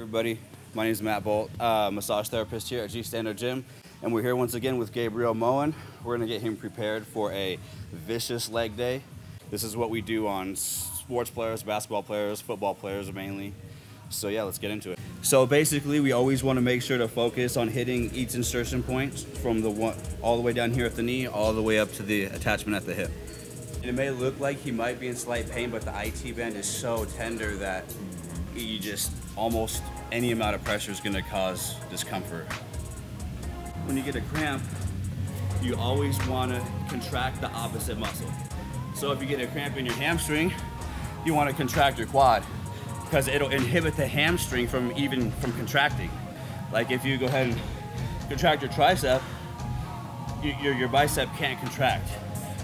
everybody? My name is Matt Boldt, massage therapist here at G Standard Gym, and we're here once again with Gabriel Moen. We're going to get him prepared for a vicious leg day. This is what we do on sports players, basketball players, football players mainly. So yeah, let's get into it. So basically, we always want to make sure to focus on hitting each insertion point from the one all the way down here at the knee, all the way up to the attachment at the hip. It may look like he might be in slight pain, but the IT band is so tender that you just almost any amount of pressure is going to cause discomfort. When you get a cramp, you always want to contract the opposite muscle. So if you get a cramp in your hamstring, you want to contract your quad because it'll inhibit the hamstring from contracting. Like if you go ahead and contract your tricep, your bicep can't contract.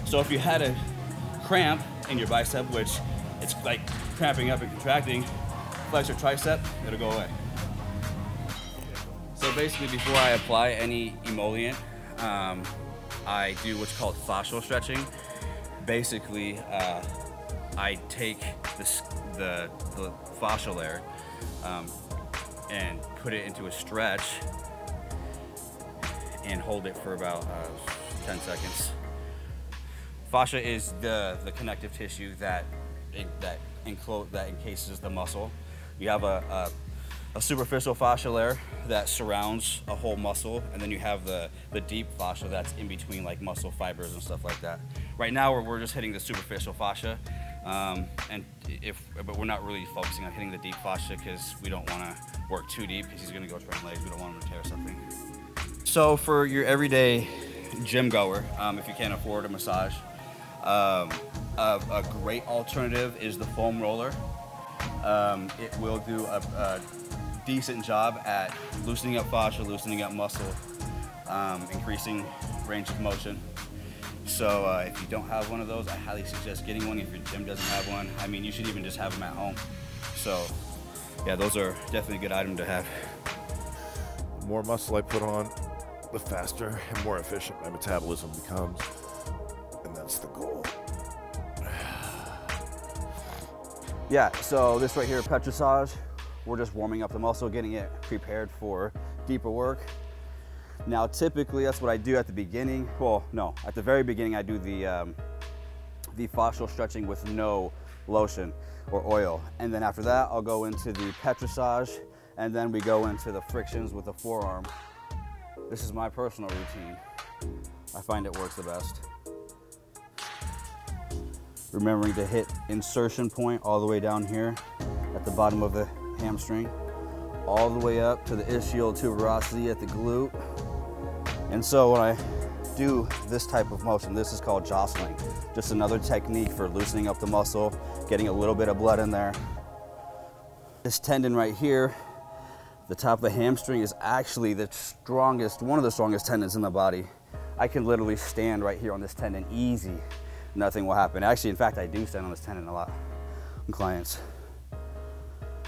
So if you had a cramp in your bicep, which it's like cramping up and contracting, flex your tricep, it'll go away. So basically, before I apply any emollient, I do what's called fascial stretching. Basically, I take the fascial layer and put it into a stretch and hold it for about 10 seconds. Fascia is the connective tissue that encases the muscle. You have a superficial fascia layer that surrounds a whole muscle, and then you have the deep fascia that's in between, like muscle fibers and stuff like that. Right now we're just hitting the superficial fascia, but we're not really focusing on hitting the deep fascia because we don't want to work too deep because he's going to go train legs. We don't want him to tear something. So for your everyday gym goer, if you can't afford a massage, a great alternative is the foam roller. It will do a decent job at loosening up fascia, loosening up muscle, increasing range of motion. So if you don't have one of those, I highly suggest getting one. If your gym doesn't have one, I mean, you should even just have them at home. So yeah, those are definitely a good item to have. The more muscle I put on, the faster and more efficient my metabolism becomes, and that's the goal. Yeah, so this right here, petrissage, we're just warming up the muscle, getting it prepared for deeper work. Now, typically, that's what I do at the beginning. Well, no, at the very beginning, I do the fascial stretching with no lotion or oil. And then after that, I'll go into the petrissage, and then we go into the frictions with the forearm. This is my personal routine. I find it works the best. Remembering to hit insertion point all the way down here at the bottom of the hamstring, all the way up to the ischial tuberosity at the glute. And so when I do this type of motion, this is called jostling. Just another technique for loosening up the muscle, getting a little bit of blood in there. This tendon right here, the top of the hamstring, is actually the strongest, one of the strongest tendons in the body. I can literally stand right here on this tendon easy. Nothing will happen. Actually, in fact, I do stand on this tendon a lot on clients.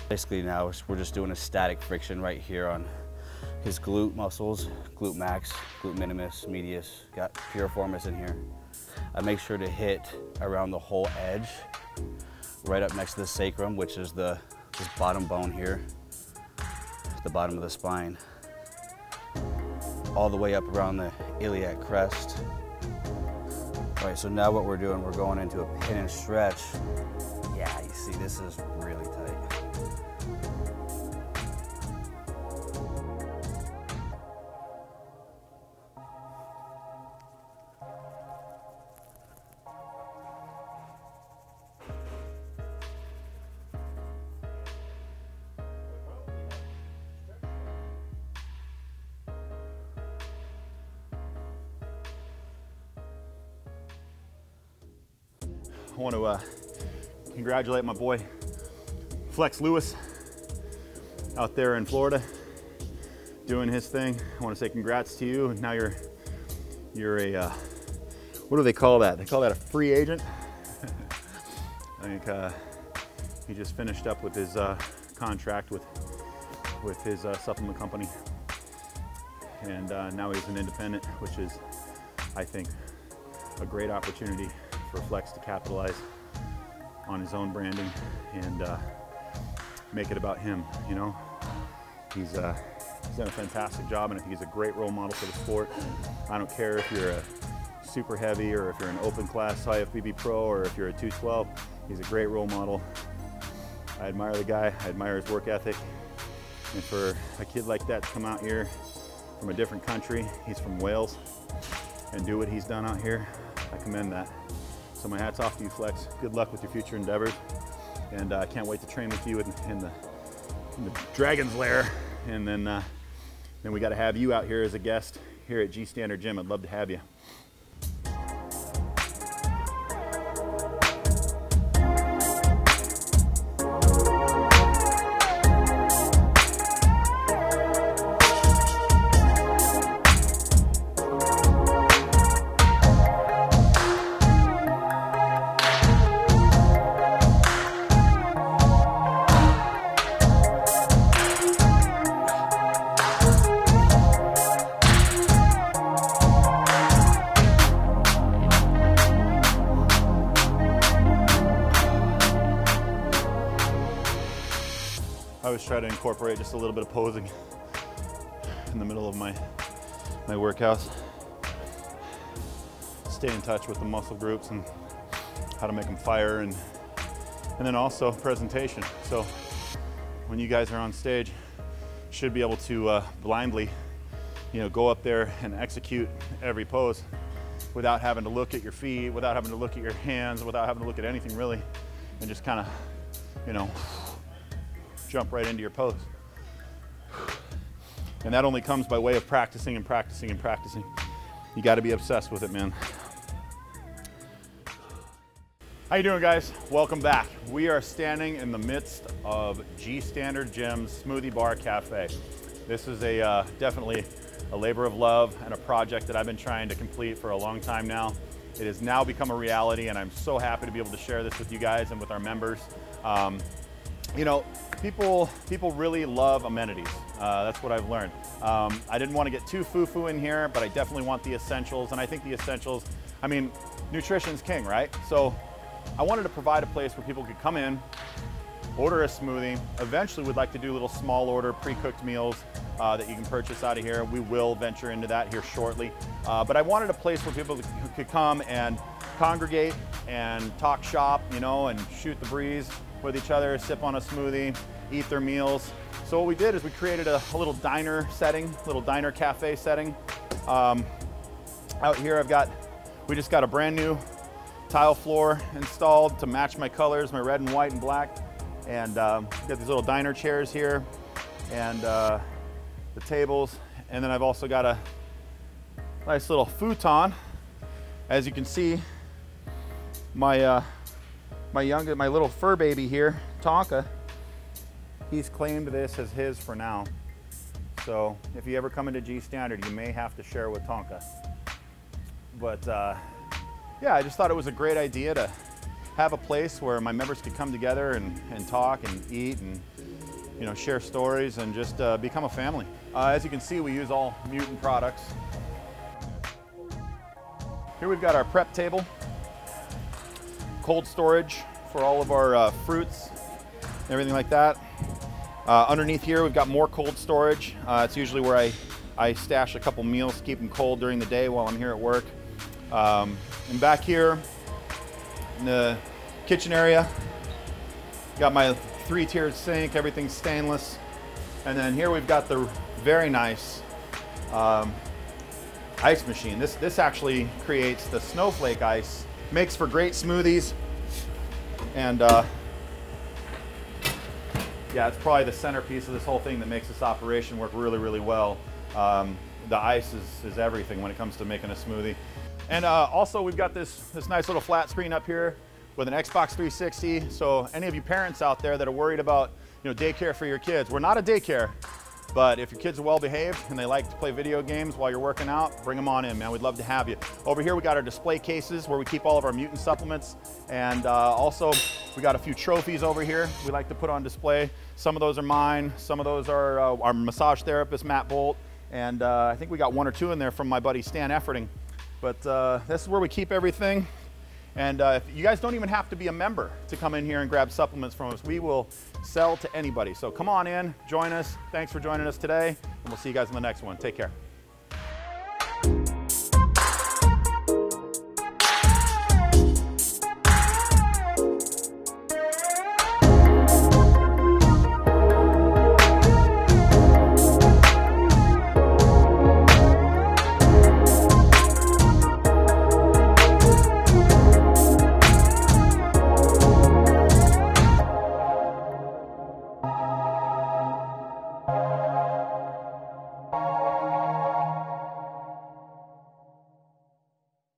Basically now, we're just doing a static friction right here on his glute muscles, glute max, glute minimus, medius, got piriformis in here. I make sure to hit around the whole edge, right up next to the sacrum, which is this bottom bone here, the bottom of the spine, all the way up around the iliac crest. All right, so now what we're doing, we're going into a pin and stretch. Yeah, you see, this is really tight. I want to congratulate my boy Flex Lewis out there in Florida doing his thing. I want to say congrats to you. Now you're a what do they call that? They call that a free agent. I think he just finished up with his contract with his supplement company, and now he's an independent, which is, I think, a great opportunity for Flex to capitalize on his own branding and make it about him, you know? He's done a fantastic job, and I think he's a great role model for the sport. I don't care if you're a super heavy or if you're an open class high FBB pro or if you're a 212, he's a great role model. I admire the guy, I admire his work ethic. And for a kid like that to come out here from a different country, he's from Wales, and do what he's done out here, I commend that. So my hat's off to you, Flex. Good luck with your future endeavors. And I can't wait to train with you in the Dragon's Lair. And then we got to have you out here as a guest here at G Standard Gym. I'd love to have you. I always try to incorporate just a little bit of posing in the middle of my workouts. Stay in touch with the muscle groups and how to make them fire, and then also presentation. So when you guys are on stage, you should be able to blindly, go up there and execute every pose without having to look at your feet, without having to look at your hands, without having to look at anything really, and just kind of, jump right into your pose. And that only comes by way of practicing and practicing and practicing. You got to be obsessed with it, man. How you doing, guys? Welcome back. We are standing in the midst of G Standard Gym's Smoothie Bar Cafe. This is definitely a labor of love and a project that I've been trying to complete for a long time now. It has now become a reality, and I'm so happy to be able to share this with you guys and with our members. People really love amenities. That's what I've learned. I didn't want to get too foo-foo in here, but I definitely want the essentials. And I think the essentials, nutrition's king, right? So I wanted to provide a place where people could come in, order a smoothie. Eventually we'd like to do little small order pre-cooked meals that you can purchase out of here. We will venture into that here shortly. But I wanted a place where people could come and congregate and talk shop, and shoot the breeze with each other, sip on a smoothie, eat their meals. So what we did is we created a little diner setting, little diner cafe setting. Out here we just got a brand new tile floor installed to match my colors, my red and white and black. And got these little diner chairs here and the tables. And then I've also got a nice little futon. As you can see, my little fur baby here, Tonka, he's claimed this as his for now. So if you ever come into G Standard, you may have to share with Tonka. But yeah, I just thought it was a great idea to have a place where my members could come together and talk and eat and share stories and just become a family. As you can see, we use all Mutant products. Here we've got our prep table. Cold storage for all of our fruits, everything like that. Underneath here, we've got more cold storage. It's usually where I stash a couple meals to keep them cold during the day while I'm here at work. And back here in the kitchen area, got my 3-tiered sink, everything's stainless. And then here we've got the very nice ice machine. This actually creates the snowflake ice. Makes for great smoothies, and yeah, it's probably the centerpiece of this whole thing that makes this operation work really, really well. The ice is everything when it comes to making a smoothie. And also we've got this nice little flat screen up here with an Xbox 360. So any of you parents out there that are worried about daycare for your kids, we're not a daycare. But if your kids are well behaved and they like to play video games while you're working out, bring them on in, man. We'd love to have you. Over here we got our display cases where we keep all of our Mutant supplements. And also we got a few trophies over here we like to put on display. Some of those are mine. Some of those are our massage therapist, Matt Boldt. And I think we got 1 or 2 in there from my buddy Stan Efforting. But this is where we keep everything. And you guys don't even have to be a member to come in here and grab supplements from us. We will sell to anybody. So come on in, join us. Thanks for joining us today, and we'll see you guys in the next one. Take care.